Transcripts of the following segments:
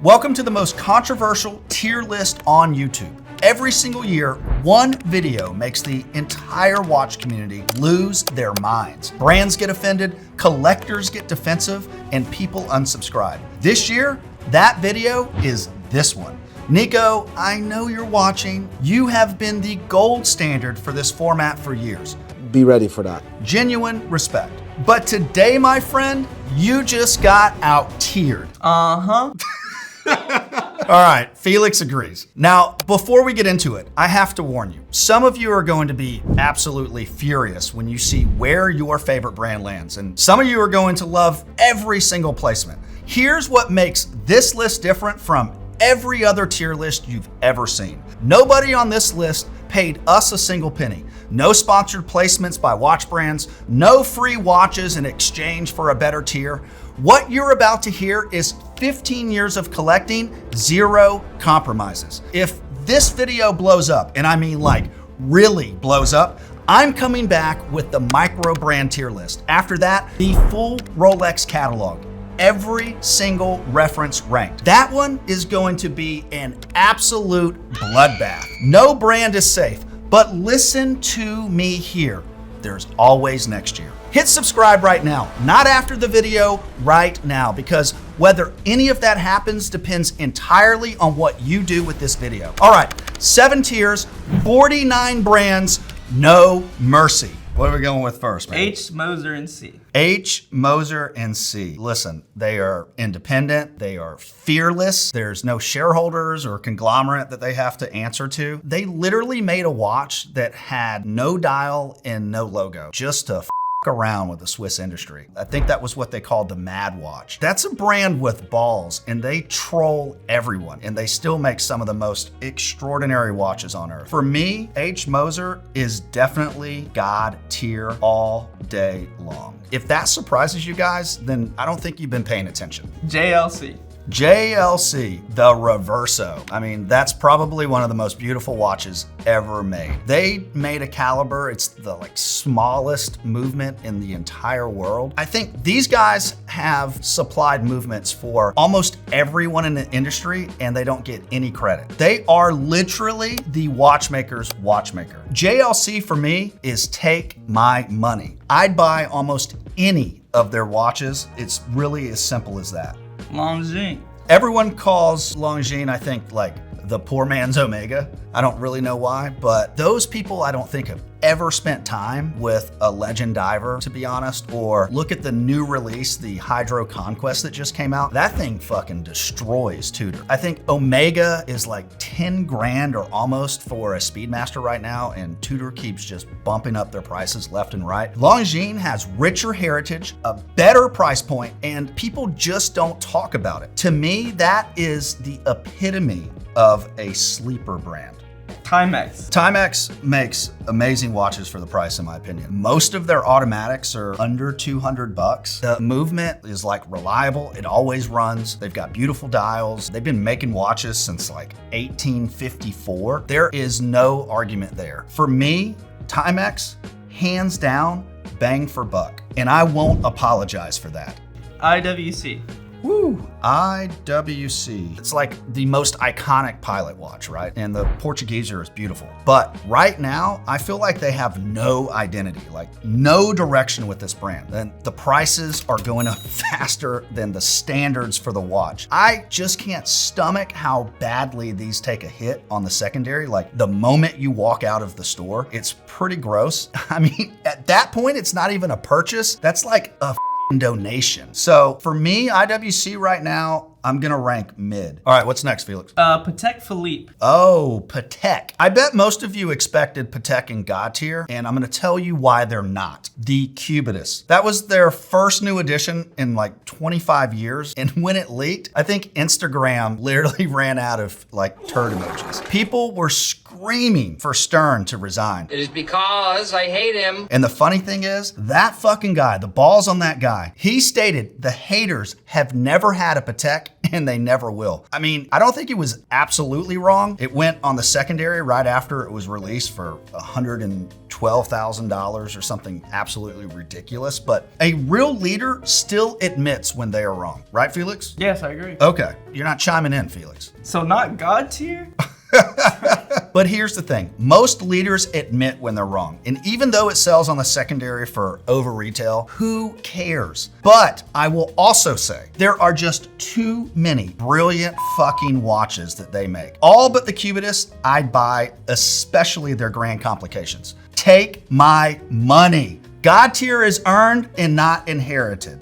Welcome to the most controversial tier list on YouTube. Every single year, one video makes the entire watch community lose their minds. Brands get offended, collectors get defensive, and people unsubscribe. This year, that video is this one. Nico, I know you're watching. You have been the gold standard for this format for years. Be ready for that. Genuine respect. But today, my friend, you just got out-tiered. All right, Felix agrees. Now, before we get into it, I have to warn you. Some of you are going to be absolutely furious when you see where your favorite brand lands, and some of you are going to love every single placement. Here's what makes this list different from every other tier list you've ever seen. Nobody on this list paid us a single penny. No sponsored placements by watch brands, no free watches in exchange for a better tier. What you're about to hear is 15 years of collecting, zero compromises. If this video blows up, and I mean like really blows up, I'm coming back with the micro brand tier list. After that, the full Rolex catalog. Every single reference ranked. That one is going to be an absolute bloodbath. No brand is safe, but listen to me here. There's always next year. Hit subscribe right now, not after the video, right now, because whether any of that happens depends entirely on what you do with this video. All right, 7 tiers, 49 brands, no mercy. What are we going with first, man? H, Moser, and C. H, Moser, and C. Listen, they are independent. They are fearless. There's no shareholders or conglomerate that they have to answer to. They literally made a watch that had no dial and no logo, just to around with the Swiss industry. I think that was what they called the Mad Watch. That's a brand with balls, and they troll everyone, and they still make some of the most extraordinary watches on earth. For me, H. Moser is definitely God tier all day long. If that surprises you guys, then I don't think you've been paying attention. JLC. JLC, the Reverso. I mean, that's probably one of the most beautiful watches ever made. They made a caliber, it's the smallest movement in the entire world. I think these guys have supplied movements for almost everyone in the industry, and they don't get any credit. They are literally the watchmaker's watchmaker. JLC for me is take my money. I'd buy almost any of their watches. It's really as simple as that. Lange. Everyone calls Lange, I think, like the poor man's Omega. I don't really know why, but those people I don't think have ever spent time with a legend diver, to be honest, or look at the new release, the Hydro Conquest that just came out. That thing fucking destroys Tudor. I think Omega is like 10 grand or almost for a Speedmaster right now, and Tudor keeps just bumping up their prices left and right. Longines has richer heritage, a better price point, and people just don't talk about it. To me, that is the epitome of a sleeper brand. Timex. Timex makes amazing watches for the price, in my opinion. Most of their automatics are under 200 bucks. The movement is reliable. It always runs. They've got beautiful dials. They've been making watches since 1854. There is no argument there. For me, Timex, hands down, bang for buck. And I won't apologize for that. IWC. Woo, IWC. It's like the most iconic pilot watch, right? And the Portuguese is beautiful. But right now, I feel like they have no identity, no direction with this brand. And the prices are going up faster than the standards for the watch. I just can't stomach how badly these take a hit on the secondary. The moment you walk out of the store, it's pretty gross. I mean, at that point, it's not even a purchase. That's like a donation. So for me, IWC right now, I'm gonna rank mid. All right, what's next, Felix? Patek Philippe. Oh, Patek. I bet most of you expected Patek in God tier, and I'm gonna tell you why they're not. The Cubitus. That was their first new edition in 25 years, and when it leaked, I think Instagram literally ran out of turd emojis. People were screaming for Stern to resign. It is because I hate him. And the funny thing is, that fucking guy, the balls on that guy, he stated the haters have never had a Patek and they never will. I mean, I don't think it was absolutely wrong. It went on the secondary right after it was released for $112,000 or something absolutely ridiculous. But a real leader still admits when they are wrong. Right, Felix? Yes, I agree. Okay. You're not chiming in, Felix. So not God tier? But here's the thing. Most leaders admit when they're wrong. And even though it sells on the secondary for over retail, who cares? But I will also say there are just too many brilliant fucking watches that they make. All but the Cubitist I'd buy, especially their Grand Complications. Take my money. God tier is earned and not inherited.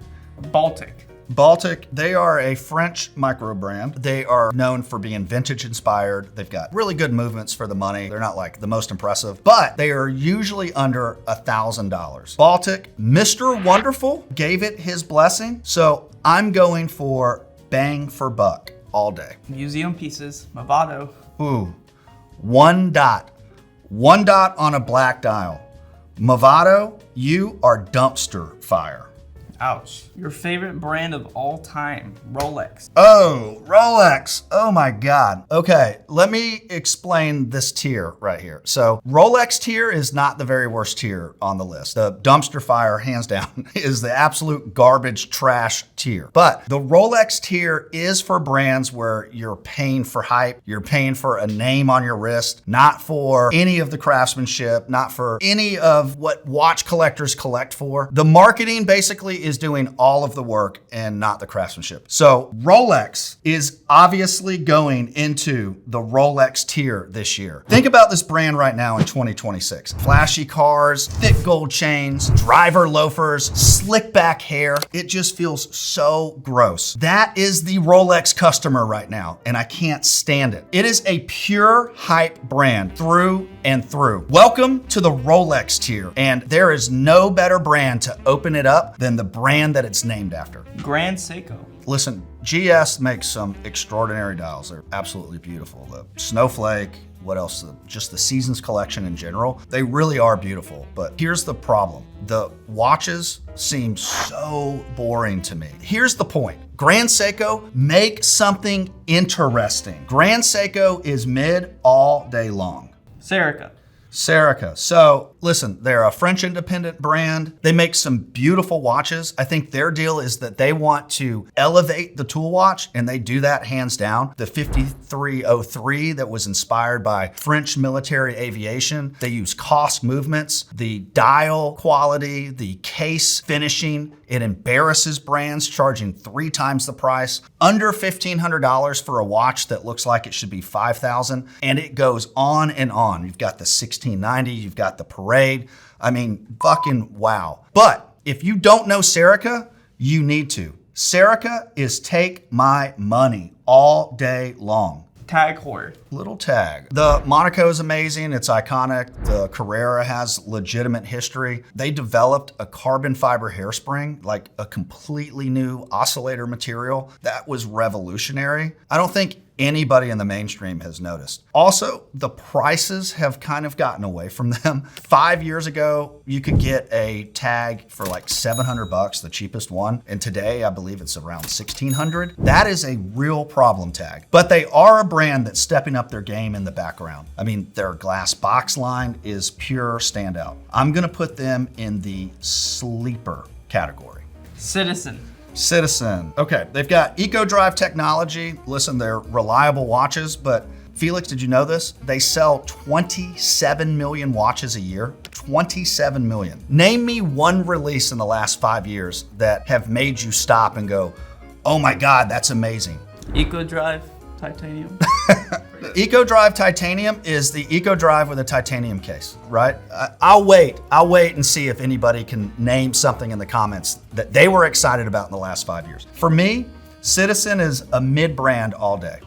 Baltic. Baltic, they are a French micro brand. They are known for being vintage inspired. They've got really good movements for the money. They're not like the most impressive, but they are usually under $1,000. Baltic, Mr. Wonderful gave it his blessing. So I'm going for bang for buck all day. Museum pieces. Movado. Ooh, one dot on a black dial. Movado, you are dumpster fire. Ouch. Your favorite brand of all time. Rolex. Oh, Rolex. Oh my God. Okay, let me explain this tier right here. So Rolex tier is not the very worst tier on the list. The dumpster fire, hands down, is the absolute garbage trash tier. But the Rolex tier is for brands where you're paying for hype, you're paying for a name on your wrist, not for any of the craftsmanship, not for any of what watch collectors collect for. The marketing basically is doing all of the work and not the craftsmanship. So Rolex is obviously going into the Rolex tier this year. Think about this brand right now in 2026. Flashy cars, thick gold chains, driver loafers, slick back hair. It just feels so gross. That is the Rolex customer right now, and I can't stand it. It is a pure hype brand through and through. Welcome to the Rolex tier, and there is no better brand to open it up than the brand that it's named after. Grand Seiko. Listen, GS makes some extraordinary dials. They're absolutely beautiful. The Snowflake, what else? Just the Seasons collection in general. They really are beautiful, but here's the problem. The watches seem so boring to me. Here's the point. Grand Seiko, make something interesting. Grand Seiko is mid all day long. Serica. Serica. So listen, they're a French independent brand. They make some beautiful watches. I think their deal is that they want to elevate the tool watch, and they do that hands down. The 5303 that was inspired by French military aviation. They use cost movements, the dial quality, the case finishing. It embarrasses brands charging 3 times the price, under $1,500 for a watch that looks like it should be $5,000, and it goes on and on. You've got the 1690, you've got the Parade. I mean, fucking wow. But if you don't know Serica, you need to. Serica is take my money all day long. Tag Heuer. Little Tag. The Monaco is amazing. It's iconic. The Carrera has legitimate history. They developed a carbon fiber hairspring, like a completely new oscillator material. That was revolutionary. I don't think anybody in the mainstream has noticed. Also, the prices have kind of gotten away from them. 5 years ago, you could get a tag for like $700, the cheapest one. And today, I believe it's around $1,600. That is a real problem tag. But they are a brand that's stepping up their game in the background. I mean, their glass box line is pure standout. I'm gonna put them in the sleeper category. Citizen. Citizen. Okay, they've got EcoDrive technology. Listen, they're reliable watches, but Felix, did you know this? They sell 27 million watches a year. 27 million. Name me one release in the last 5 years that have made you stop and go, oh my God, that's amazing. EcoDrive titanium. EcoDrive titanium is the EcoDrive with a titanium case, right? I'll wait and see if anybody can name something in the comments that they were excited about in the last 5 years. For me, Citizen is a mid-brand all day.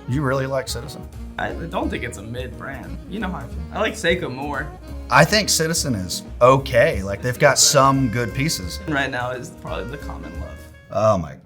You really like Citizen? I don't think it's a mid-brand. You know how I feel. I like Seiko more. I think Citizen is okay. Like, they've got some good pieces. Right now is probably the common love. Oh my.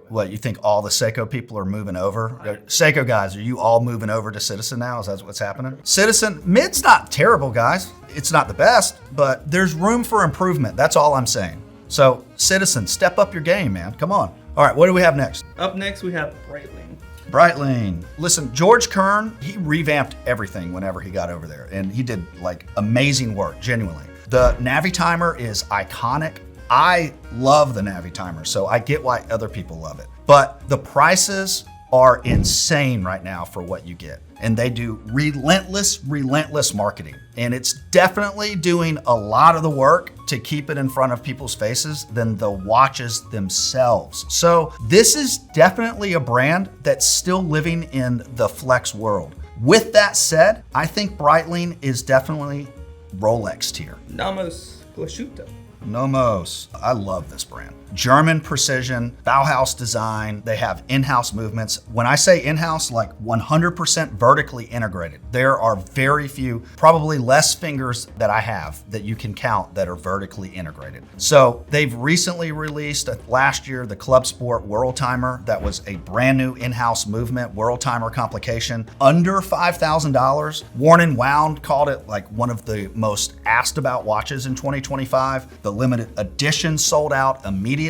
What, you think all the Seiko people are moving over? Seiko guys, are you all moving over to Citizen now? Is that what's happening? Citizen, mid's not terrible, guys. It's not the best, but there's room for improvement. That's all I'm saying. So Citizen, step up your game, man. Come on. All right, what do we have next? Up next, we have Breitling. Breitling. Listen, George Kern, he revamped everything whenever he got over there, and he did like amazing work, genuinely. The Navitimer is iconic. I love the Navitimer, so I get why other people love it. But the prices are insane right now for what you get. And they do relentless marketing. And it's definitely doing a lot of the work to keep it in front of people's faces than the watches themselves. So this is definitely a brand that's still living in the flex world. With that said, I think Breitling is definitely Rolex tier. Nomos Glashütte. Nomos, I love this brand. German precision, Bauhaus design. They have in-house movements. When I say in-house, like 100% vertically integrated. There are very few, probably less fingers that I have that you can count that are vertically integrated. So they've recently released last year the Club Sport World Timer. That was a brand new in-house movement, World Timer complication, under $5,000. Worn and Wound called it like one of the most asked about watches in 2025. The limited edition sold out immediately.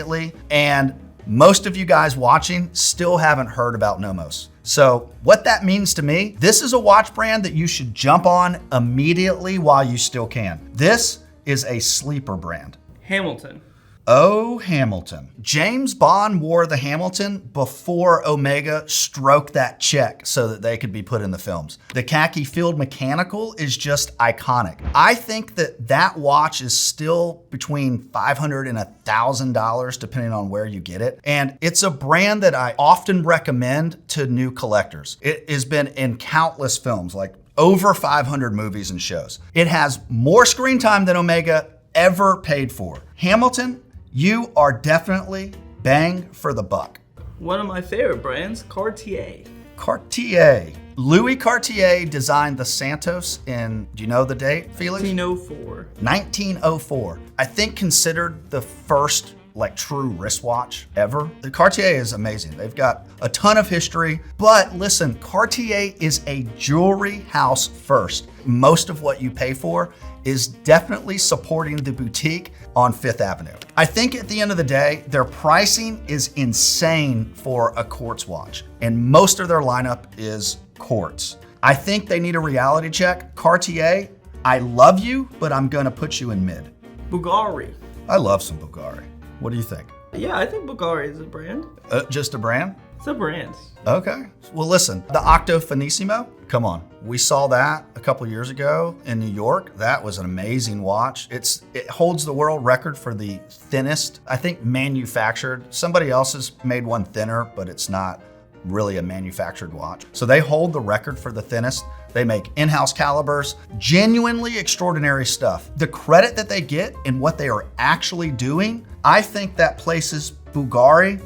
And most of you guys watching still haven't heard about Nomos. So what that means to me, this is a watch brand that you should jump on immediately while you still can. This is a sleeper brand. Hamilton. Oh, Hamilton. James Bond wore the Hamilton before Omega stroked that check so that they could be put in the films. The khaki field mechanical is just iconic. I think that that watch is still between $500 and $1,000 depending on where you get it. And it's a brand that I often recommend to new collectors. It has been in countless films, like over 500 movies and shows. It has more screen time than Omega ever paid for. Hamilton, you are definitely bang for the buck. One of my favorite brands, Cartier. Cartier. Louis Cartier designed the Santos in, do you know the date, Felix? 1904. 1904. I think considered the first like true wristwatch ever. The Cartier is amazing. They've got a ton of history, but listen, Cartier is a jewelry house first. Most of what you pay for is definitely supporting the boutique on Fifth Avenue. I think at the end of the day, their pricing is insane for a quartz watch, and most of their lineup is quartz. I think they need a reality check. Cartier, I love you, but I'm gonna put you in mid. Bulgari. I love some Bulgari. What do you think? Yeah, I think Bulgari is a brand. Just a brand? It's a brand. Okay. Well, listen, the Octo Finissimo, come on. We saw that a couple years ago in New York. That was an amazing watch. It holds the world record for the thinnest, I think, manufactured. Somebody else has made one thinner, but it's not really a manufactured watch. So they hold the record for the thinnest. They make in-house calibers, genuinely extraordinary stuff. The credit that they get in what they are actually doing, I think that places Bulgari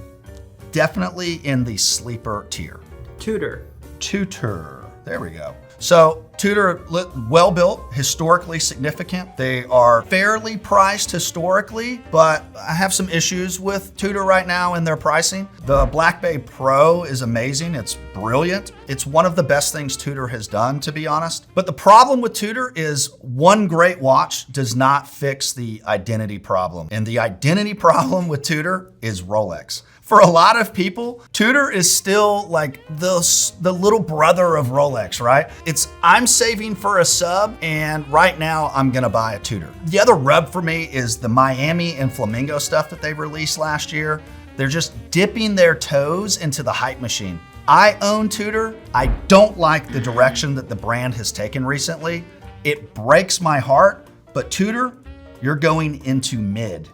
definitely in the sleeper tier. Tudor. Tudor, there we go. So Tudor, well built, historically significant. They are fairly priced historically, but I have some issues with Tudor right now in their pricing. The Black Bay Pro is amazing. It's brilliant. It's one of the best things Tudor has done, to be honest. But the problem with Tudor is one great watch does not fix the identity problem. And the identity problem with Tudor is Rolex. For a lot of people, Tudor is still like the little brother of Rolex, right? I'm saving for a sub, and right now I'm gonna buy a Tudor. The other rub for me is the Miami and Flamingo stuff that they released last year. They're just dipping their toes into the hype machine. I own Tudor. I don't like the direction that the brand has taken recently. It breaks my heart, but Tudor, you're going into mid.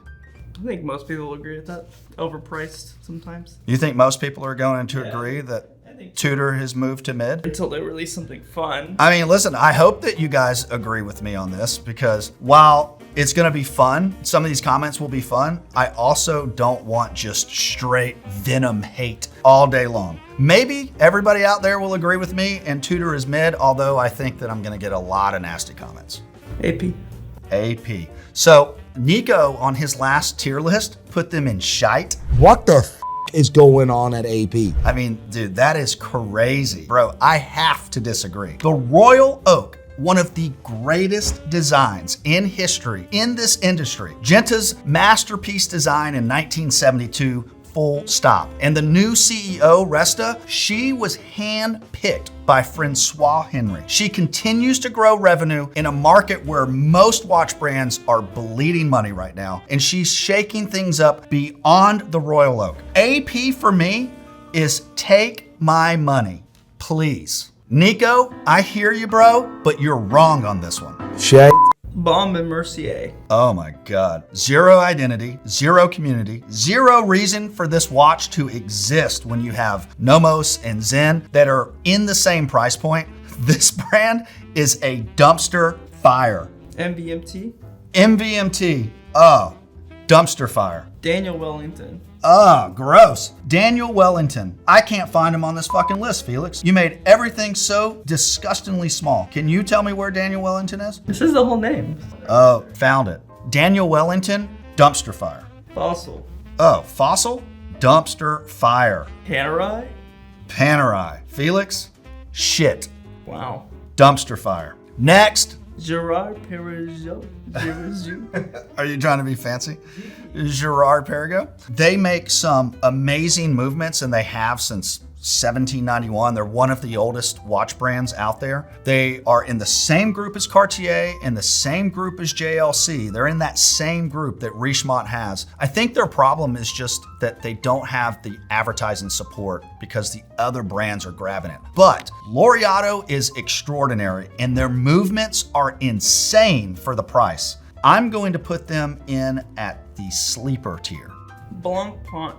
I think most people will agree with that. Overpriced sometimes. You think most people are going to agree that Tudor has moved to mid? Until they release something fun. I mean, listen, I hope that you guys agree with me on this, because while it's gonna be fun, some of these comments will be fun, I also don't want just straight venom hate all day long. Maybe everybody out there will agree with me and Tudor is mid, although I think that I'm gonna get a lot of nasty comments. AP. So Nico on his last tier list put them in shite. What the is going on at AP? I mean, dude, that is crazy. Bro, I have to disagree. The Royal Oak, one of the greatest designs in history in this industry. Genta's masterpiece design in 1972, full stop. And the new CEO, Resta, she was handpicked by Francois Henry. She continues to grow revenue in a market where most watch brands are bleeding money right now, and she's shaking things up beyond the Royal Oak. AP for me is take my money, please. Nico, I hear you, bro, but you're wrong on this one. Shay. Bomb and Mercier. Oh my God. Zero identity, zero community, zero reason for this watch to exist when you have Nomos and Zen that are in the same price point. This brand is a dumpster fire. MVMT. MVMT. Oh, dumpster fire. Daniel Wellington. Oh, gross. Daniel Wellington. I can't find him on this fucking list, Felix. You made everything so disgustingly small. Can you tell me where Daniel Wellington is? This is the whole name. Oh, found it. Daniel Wellington, dumpster fire. Fossil. Oh, Fossil, dumpster fire. Panerai. Panerai. Felix, shit, Wow. dumpster fire. Next. Gerard Perregaux. Are you trying to be fancy? Gerard Perregaux. They make some amazing movements, and they have since 1791. They're one of the oldest watch brands out there. They are in the same group as Cartier and the same group as JLC. They're in that same group that Richemont has. I think their problem is just that they don't have the advertising support because the other brands are grabbing it. But Laureato is extraordinary, and their movements are insane for the price. I'm going to put them in at the sleeper tier. Blancpain.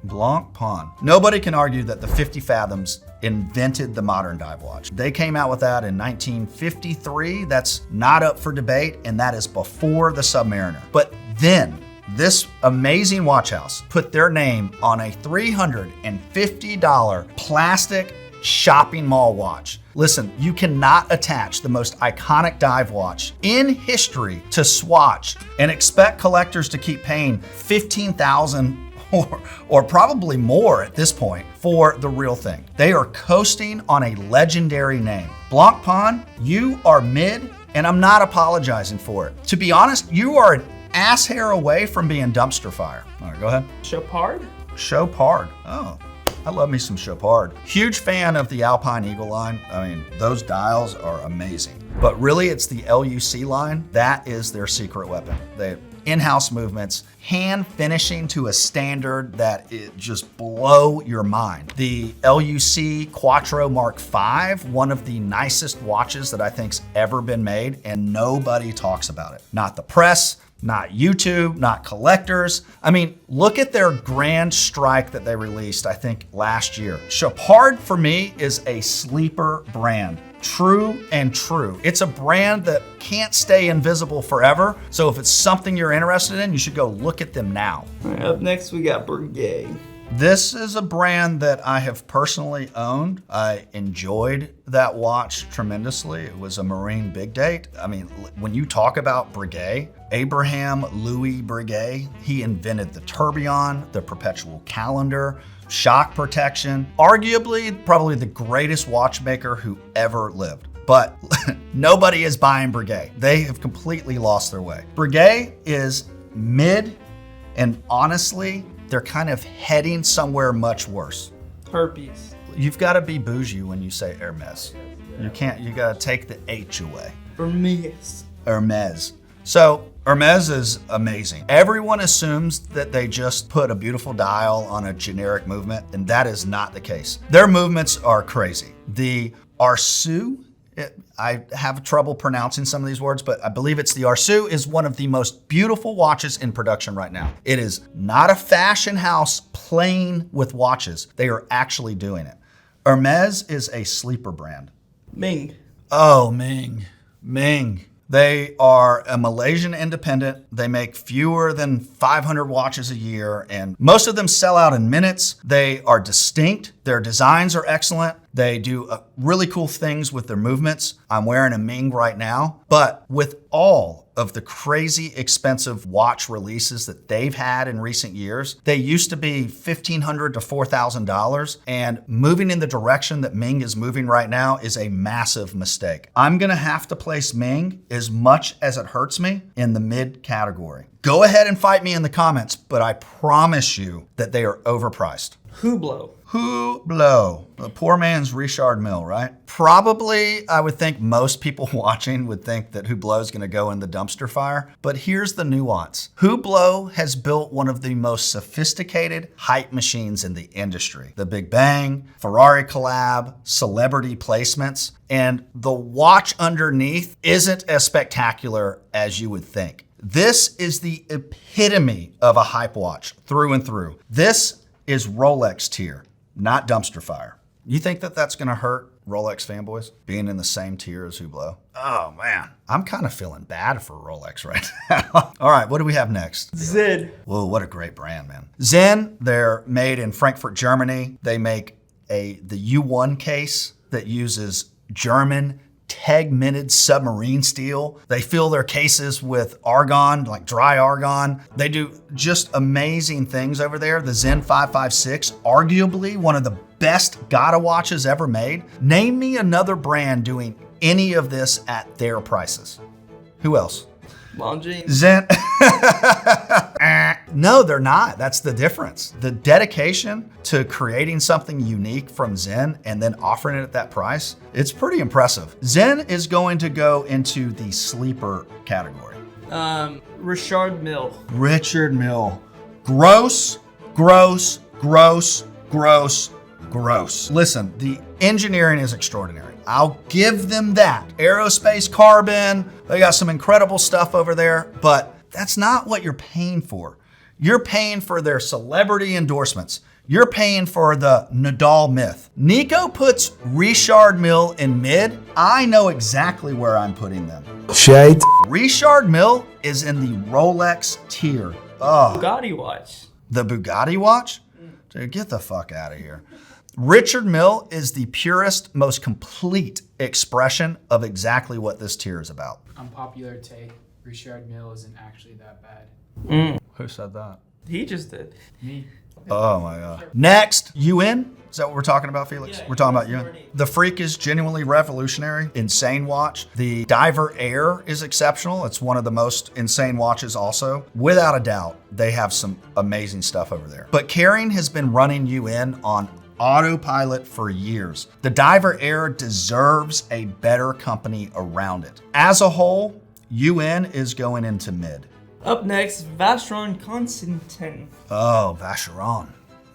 Blancpain. Nobody can argue that the 50 Fathoms invented the modern dive watch. They came out with that in 1953. That's not up for debate, and that is before the Submariner. But then this amazing watch house put their name on a $350 plastic shopping mall watch. Listen, you cannot attach the most iconic dive watch in history to Swatch and expect collectors to keep paying $15,000 or probably more at this point for the real thing. They are coasting on a legendary name. Blancpain, you are mid, and I'm not apologizing for it. To be honest, you are an ass hair away from being dumpster fire. All right, go ahead. Chopard. Chopard. Oh, I love me some Chopard. Huge fan of the Alpine Eagle line. I mean, those dials are amazing. But really, it's the LUC line. That is their secret weapon. They in-house movements, hand finishing to a standard that it just blow your mind. The LUC Quattro Mark V, one of the nicest watches that I think's ever been made, and nobody talks about it. Not the press, not YouTube, not collectors. I mean, look at their grand strike that they released, I think, last year. Chopard, for me, is a sleeper brand. True and true. It's a brand that can't stay invisible forever. So if it's something you're interested in, you should go look at them now. All right, up next, we got Breguet. This is a brand that I have personally owned. I enjoyed that watch tremendously. It was a Marine big date. I mean, when you talk about Breguet, Abraham Louis Breguet, he invented the tourbillon, the perpetual calendar, shock protection, arguably probably the greatest watchmaker who ever lived. But nobody is buying Breguet. They have completely lost their way. Breguet is mid, and honestly, they're kind of heading somewhere much worse. Herpes. You've got to be bougie when you say Hermes. You can't, you got to take the H away. Hermes. Hermes. So Hermes is amazing. Everyone assumes that they just put a beautiful dial on a generic movement, and that is not the case. Their movements are crazy. The Arceau, I have trouble pronouncing some of these words, but I believe it's the Arceau, is one of the most beautiful watches in production right now. It is not a fashion house playing with watches. They are actually doing it. Hermes is a sleeper brand. Ming. Oh, Ming. They are a Malaysian independent. They make fewer than 500 watches a year, and most of them sell out in minutes. They are distinct. Their designs are excellent. They do really cool things with their movements. I'm wearing a Ming right now, but with all of the crazy expensive watch releases that they've had in recent years. They used to be $1,500 to $4,000, and moving in the direction that Ming is moving right now is a massive mistake. I'm gonna have to place Ming, as much as it hurts me, in the mid category. Go ahead and fight me in the comments, but I promise you that they are overpriced. Hublot. Hublot, the poor man's Richard Mille, right? Probably, I would think most people watching would think that Hublot is gonna go in the dumpster fire, but here's the nuance. Hublot has built one of the most sophisticated hype machines in the industry. The Big Bang, Ferrari collab, celebrity placements, and the watch underneath isn't as spectacular as you would think. This is the epitome of a hype watch through and through. This is Rolex tier, not dumpster fire. You think that that's gonna hurt Rolex fanboys being in the same tier as Hublot? Oh man, I'm kind of feeling bad for Rolex right now. All right, what do we have next? Zen. Whoa, what a great brand, man. Zen, they're made in Frankfurt, Germany. They make the U1 case that uses German tegmented submarine steel. They fill their cases with argon, like dry argon. They do just amazing things over there. The Zen 556, arguably one of the best Gata watches ever made. Name me another brand doing any of this at their prices. Who else? Lange. Zen. No, they're not. That's the difference. The dedication to creating something unique from Zen and then offering it at that price, it's pretty impressive. Zen is going to go into the sleeper category. Richard Mille. Richard Mille. Gross, gross, gross, gross, gross. Listen, the engineering is extraordinary. I'll give them that. Aerospace carbon, they got some incredible stuff over there, but that's not what you're paying for. You're paying for their celebrity endorsements. You're paying for the Nadal myth. Nico puts Richard Mille in mid. I know exactly where I'm putting them. Shade. Richard Mille is in the Rolex tier. Oh, Bulgari watch. the Bugatti watch? Dude, get the fuck out of here. Richard Mille is the purest, most complete expression of exactly what this tier is about. Unpopular take, Richard Mille isn't actually that bad. Who said that? He just did. Me. Oh my God. Next, UN. Is that what we're talking about, Felix? Yeah, we're talking about UN. UN. The Freak is genuinely revolutionary, insane watch. The Diver Air is exceptional. It's one of the most insane watches also. Without a doubt, they have some amazing stuff over there. But Kering has been running UN on autopilot for years. The Diver Air deserves a better company around it. As a whole, UN is going into mid. Up next, Vacheron Constantin. Oh, Vacheron.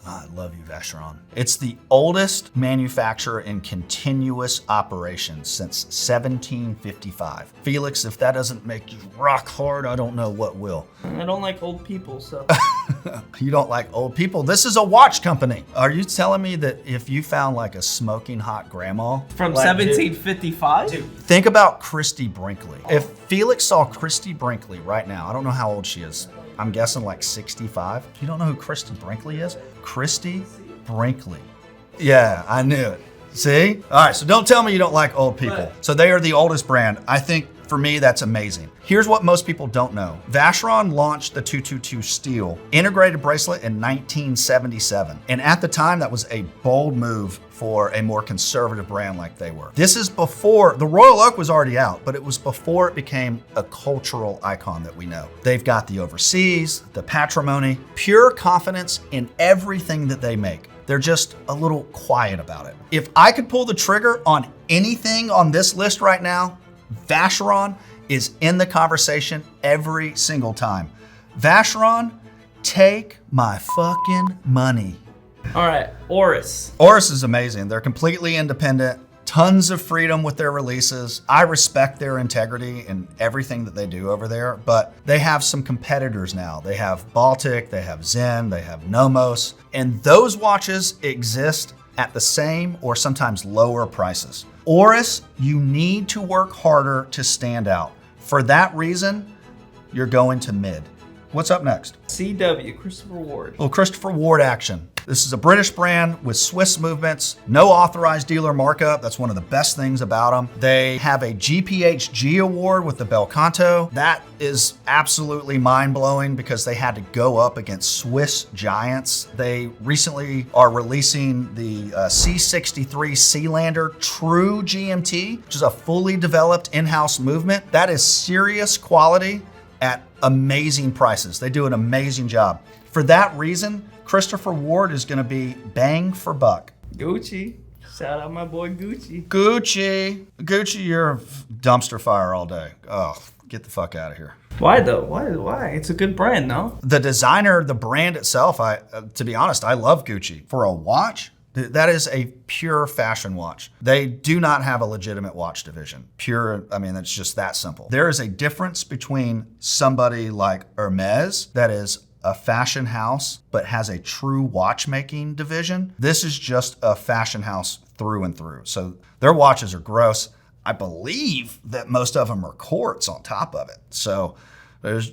Oh, I love you, Vacheron. It's the oldest manufacturer in continuous operation since 1755. Felix, if that doesn't make you rock hard, I don't know what will. I don't like old people, so. You don't like old people? This is a watch company. Are you telling me that if you found like a smoking hot grandma? From 1755? Think about Christy Brinkley. If Felix saw Christy Brinkley right now, I don't know how old she is. I'm guessing like 65. You don't know who Christy Brinkley is? Christy Brinkley. Yeah, I knew it. See? All right, so don't tell me you don't like old people. So they are the oldest brand. I think for me, that's amazing. Here's what most people don't know. Vacheron launched the 222 Steel integrated bracelet in 1977. And at the time, that was a bold move for a more conservative brand like they were. This is before, the Royal Oak was already out, but it was before it became a cultural icon that we know. They've got the overseas, the patrimony, pure confidence in everything that they make. They're just a little quiet about it. If I could pull the trigger on anything on this list right now, Vacheron is in the conversation every single time. Vacheron, take my fucking money. All right, Oris. Oris is amazing. They're completely independent, tons of freedom with their releases. I respect their integrity in everything that they do over there, but they have some competitors now. They have Baltic, they have Zen, they have Nomos, and those watches exist at the same or sometimes lower prices. Oris, you need to work harder to stand out. For that reason, you're going to mid. What's up next? CW, Christopher Ward. Well, Christopher Ward action. This is a British brand with Swiss movements, no authorized dealer markup. That's one of the best things about them. They have a GPHG award with the Bel Canto. That is absolutely mind-blowing because they had to go up against Swiss giants. They recently are releasing the C63 Sealander True GMT, which is a fully developed in-house movement. That is serious quality at amazing prices. They do an amazing job. For that reason, Christopher Ward is going to be bang for buck. Gucci. Shout out my boy Gucci. Gucci, you're a dumpster fire all day. Oh, get the fuck out of here. Why though? Why? It's a good brand, no? The designer, the brand itself, to be honest, I love Gucci. For a watch, that is a pure fashion watch. They do not have a legitimate watch division. It's just that simple. There is a difference between somebody like Hermes that is a fashion house but has a true watchmaking division. This is just a fashion house through and through. So their watches are gross. I believe that most of them are quartz on top of it. So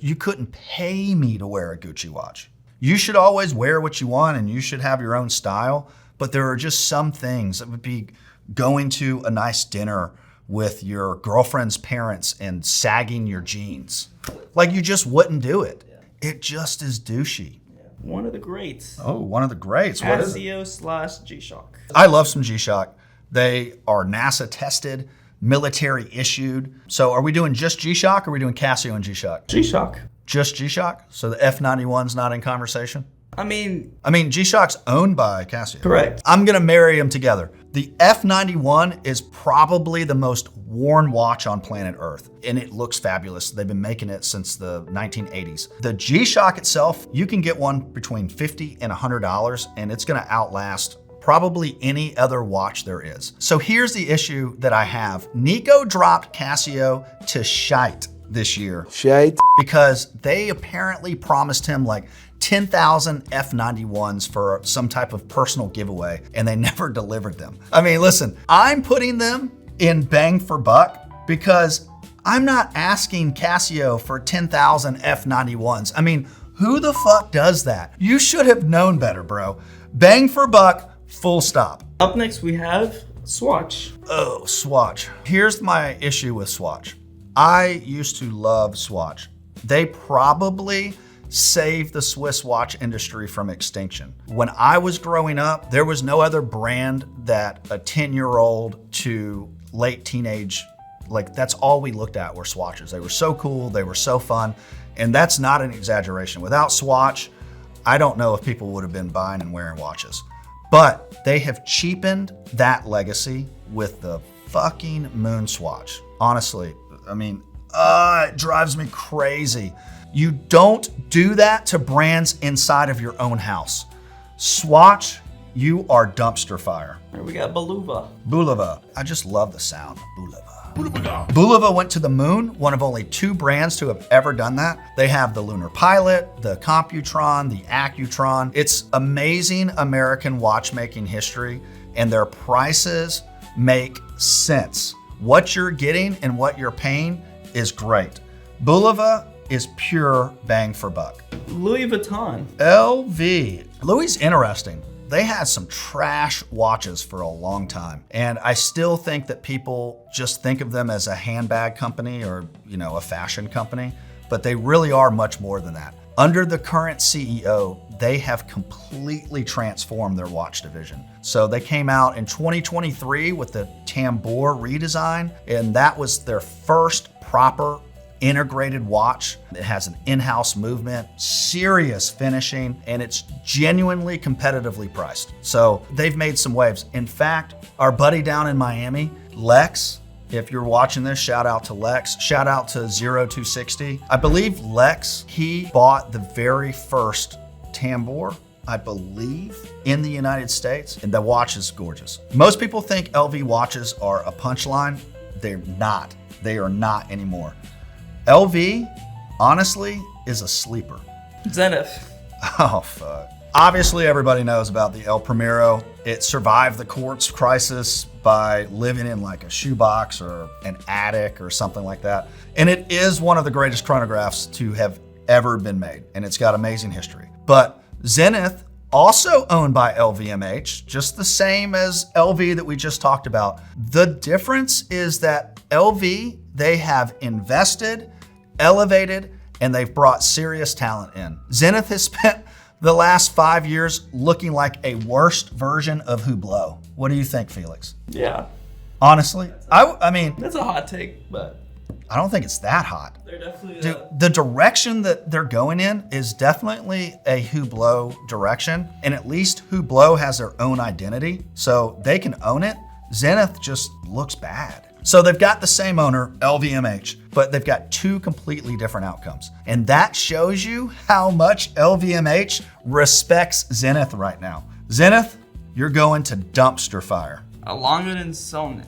you couldn't pay me to wear a Gucci watch. You should always wear what you want and you should have your own style. But there are just some things that would be going to a nice dinner with your girlfriend's parents and sagging your jeans. Like you just wouldn't do it. It just is douchey. One of the greats. Oh, one of the greats. What is it? Casio / G-Shock. I love some G-Shock. They are NASA tested, military issued. So are we doing just G-Shock or are we doing Casio and G-Shock? G-Shock. Just G-Shock? So the F91's not in conversation? I mean, G-Shock's owned by Casio. Correct. I'm gonna marry them together. The F91 is probably the most worn watch on planet Earth, and it looks fabulous. They've been making it since the 1980s. The G-Shock itself, you can get one between $50 and $100, and it's gonna outlast probably any other watch there is. So here's the issue that I have. Nico dropped Casio to shite this year. Shade. Because they apparently promised him like 10,000 F91s for some type of personal giveaway, and they never delivered them. I mean, listen, I'm putting them in bang for buck because I'm not asking Casio for 10,000 F91s. I mean, who the fuck does that? You should have known better, bro. Bang for buck, full stop. Up next we have Swatch. Oh, Swatch. Here's my issue with Swatch. I used to love Swatch. They probably saved the Swiss watch industry from extinction. When I was growing up, there was no other brand that a 10-year-old to late teenage, like that's all we looked at were Swatches. They were so cool, they were so fun, and that's not an exaggeration. Without Swatch, I don't know if people would have been buying and wearing watches. But they have cheapened that legacy with the fucking Moon Swatch. Honestly, I mean, it drives me crazy. You don't do that to brands inside of your own house. Swatch, you are dumpster fire. Here we got Bulova. Bulova. I just love the sound. Bulova. Bulova went to the moon, one of only 2 brands to have ever done that. They have the Lunar Pilot, the Computron, the Accutron. It's amazing American watchmaking history, and their prices make sense. What you're getting and what you're paying is great. Bulova is pure bang for buck. Louis Vuitton. LV. Louis interesting. They had some trash watches for a long time. And I still think that people just think of them as a handbag company or, a fashion company, but they really are much more than that. Under the current CEO, they have completely transformed their watch division. So they came out in 2023 with the Tambour redesign, and that was their first proper integrated watch. It has an in-house movement, serious finishing, and it's genuinely competitively priced. So they've made some waves. In fact, our buddy down in Miami, Lex, if you're watching this, shout out to Lex, shout out to 0260. I believe Lex, he bought the very first Tambour, I believe, in the United States, and the watch is gorgeous. Most people think LV watches are a punchline. They're not. They are not anymore. LV, honestly, is a sleeper. Zenith. Oh, fuck. Obviously, everybody knows about the El Primero. It survived the quartz crisis by living in like a shoebox or an attic or something like that. And it is one of the greatest chronographs to have ever been made. And it's got amazing history. But Zenith also owned by LVMH, just the same as LV that we just talked about. The difference is that LV, they have invested, elevated, and they've brought serious talent in. Zenith has spent the last 5 years looking like a worst version of Hublot. What do you think, Felix? Yeah. Honestly, I mean, That's a hot take, but I don't think it's that hot. they're definitely Dude, the direction that they're going in is definitely a Hublot direction, and at least Hublot has their own identity, so they can own it. Zenith just looks bad. So they've got the same owner, LVMH, but they've got two completely different outcomes. And that shows you how much LVMH respects Zenith right now. Zenith, you're going to dumpster fire. a Lange Söhne.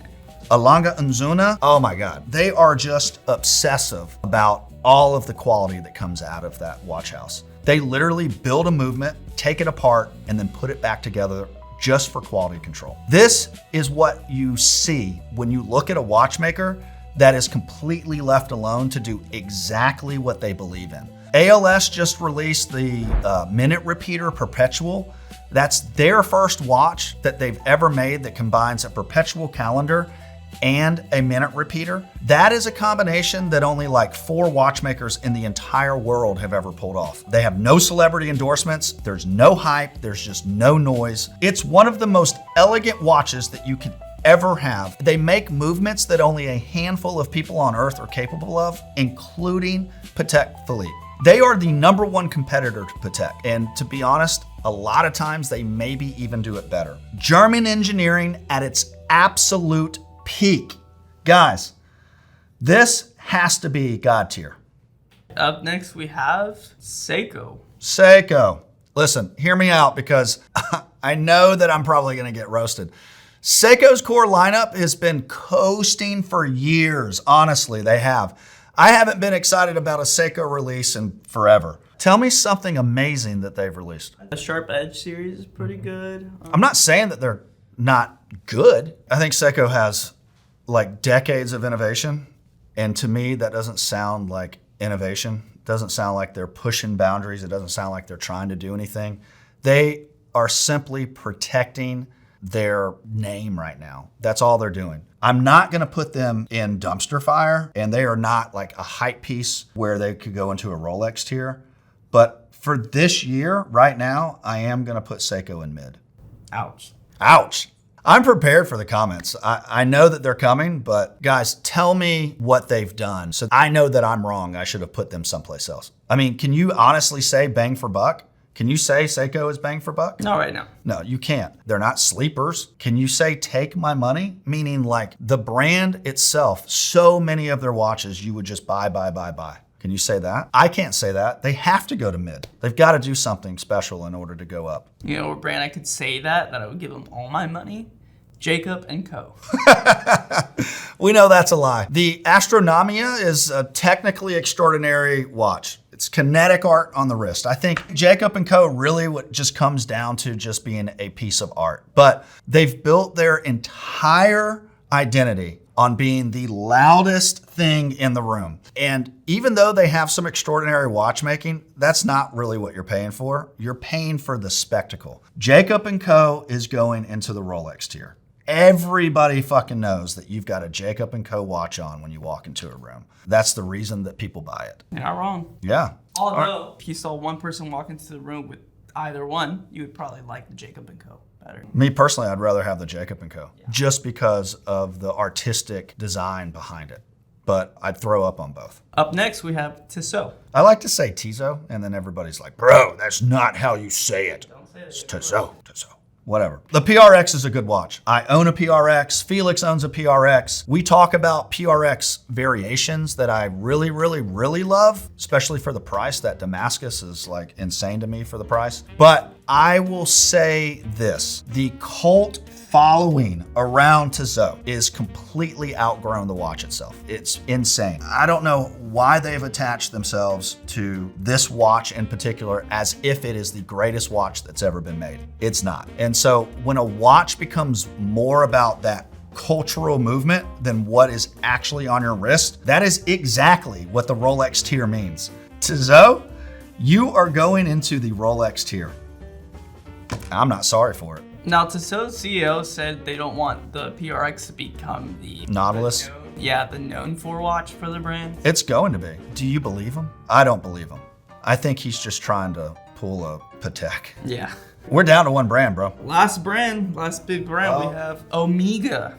Lange Söhne, oh my God. They are just obsessive about all of the quality that comes out of that watch house. They literally build a movement, take it apart, and then put it back together just for quality control. This is what you see when you look at a watchmaker that is completely left alone to do exactly what they believe in. ALS just released the Minute Repeater Perpetual. That's their first watch that they've ever made that combines a perpetual calendar and a minute repeater. That is a combination that only like 4 watchmakers in the entire world have ever pulled off. They have no celebrity endorsements, there's no hype, there's just no noise. It's one of the most elegant watches that you could ever have. They make movements that only a handful of people on earth are capable of, including Patek Philippe. They are the #1 competitor to Patek, and to be honest, a lot of times they maybe even do it better. German engineering at its absolute peak. Guys, this has to be God tier. Up next, we have Seiko. Seiko. Listen, hear me out because I know that I'm probably going to get roasted. Seiko's core lineup has been coasting for years. Honestly, they have. I haven't been excited about a Seiko release in forever. Tell me something amazing that they've released. The Sharp Edge series is pretty good. I'm not saying that they're not good. I think Seiko has like decades of innovation. And to me, that doesn't sound like innovation. It doesn't sound like they're pushing boundaries. It doesn't sound like they're trying to do anything. They are simply protecting their name right now. That's all they're doing. I'm not gonna put them in dumpster fire, and they are not like a hype piece where they could go into a Rolex tier. But for this year, right now, I am gonna put Seiko in mid. Ouch. Ouch. I'm prepared for the comments. I know that they're coming, but guys, tell me what they've done so I know that I'm wrong. I should have put them someplace else. I mean, can you honestly say bang for buck? Can you say Seiko is bang for buck? Not right now. No, you can't. They're not sleepers. Can you say take my money? Meaning like the brand itself, so many of their watches you would just buy. Can you say that? I can't say that. They have to go to mid. They've got to do something special in order to go up. You know what brand I could say that I would give them all my money? Jacob & Co. We know that's a lie. The Astronomia is a technically extraordinary watch. It's kinetic art on the wrist. I think Jacob & Co. really what just comes down to just being a piece of art. But they've built their entire identity on being the loudest thing in the room. And even though they have some extraordinary watchmaking, that's not really what you're paying for. You're paying for the spectacle. Jacob & Co. is going into the Rolex tier. Everybody fucking knows that you've got a Jacob & Co. watch on when you walk into a room. That's the reason that people buy it. You're not wrong. Yeah. Although, if you saw one person walk into the room with either one, you would probably like the Jacob & Co. better. Me personally, I'd rather have the Jacob & Co. Just because of the artistic design behind it. But I'd throw up on both. Up next, we have Tissot. I like to say Tissot, and then everybody's like, bro, that's not how you say it. Don't say it. It's Tissot. Whatever. The PRX is a good watch. I own a PRX. Felix owns a PRX. We talk about PRX variations that I really love, especially for the price. That Damascus is like insane to me for the price. But I will say this, the cult following around Tissot is completely outgrown the watch itself. It's insane. I don't know why they've attached themselves to this watch in particular as if it is the greatest watch that's ever been made. It's not. And so when a watch becomes more about that cultural movement than what is actually on your wrist, that is exactly what the Rolex tier means. Tissot, you are going into the Rolex tier. I'm not sorry for it. Now, Tissot's CEO said they don't want the PRX to become the Nautilus? the known for watch for the brand. It's going to be. Do you believe him? I don't believe him. I think he's just trying to pull a Patek. Yeah. We're down to one brand, bro. Last big brand we have Omega.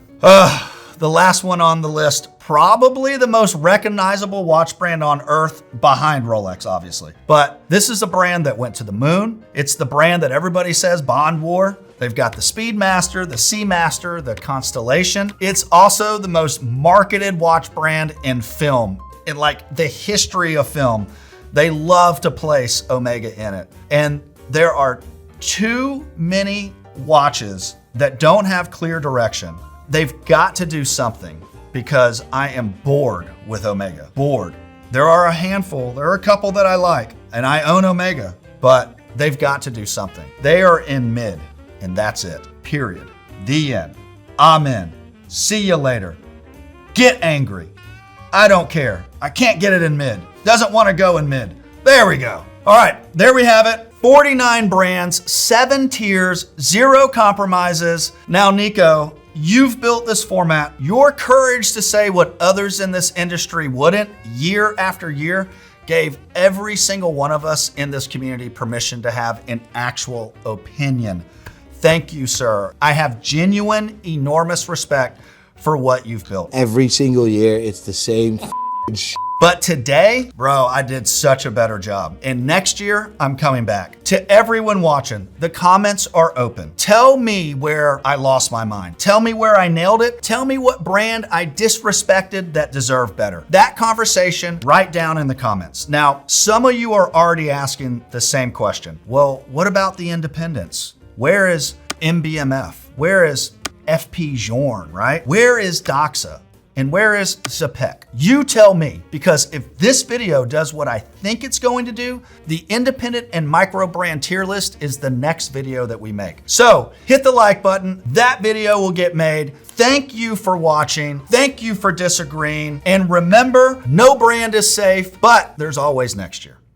The last one on the list, probably the most recognizable watch brand on earth behind Rolex, obviously. But this is a brand that went to the moon. It's the brand that everybody says Bond wore. They've got the Speedmaster, the Seamaster, the Constellation. It's also the most marketed watch brand in film, in like the history of film. They love to place Omega in it. And there are too many watches that don't have clear direction. They've got to do something because I am bored with Omega. Bored. There are a handful, there are a couple that I like, and I own Omega, but they've got to do something. They are in mid, and that's it. Period. The end. Amen. See you later. Get angry. I don't care. I can't get it in mid. Doesn't want to go in mid. There we go. All right, there we have it. 49 brands, 7 tiers, 0 compromises. Now, Nico, you've built this format. Your courage to say what others in this industry wouldn't year after year gave every single one of us in this community permission to have an actual opinion. Thank you, sir. I have genuine, enormous respect for what you've built. Every single year, it's the same shit. But today, bro, I did such a better job. And next year, I'm coming back. To everyone watching, the comments are open. Tell me where I lost my mind. Tell me where I nailed it. Tell me what brand I disrespected that deserved better. That conversation, right down in the comments. Now, some of you are already asking the same question. Well, what about the independents? Where is MBMF? Where is FP Journe, right? Where is Doxa? And where is Zapek? You tell me, because if this video does what I think it's going to do, the independent and micro brand tier list is the next video that we make. So hit the like button. That video will get made. Thank you for watching. Thank you for disagreeing. And remember, no brand is safe, but there's always next year.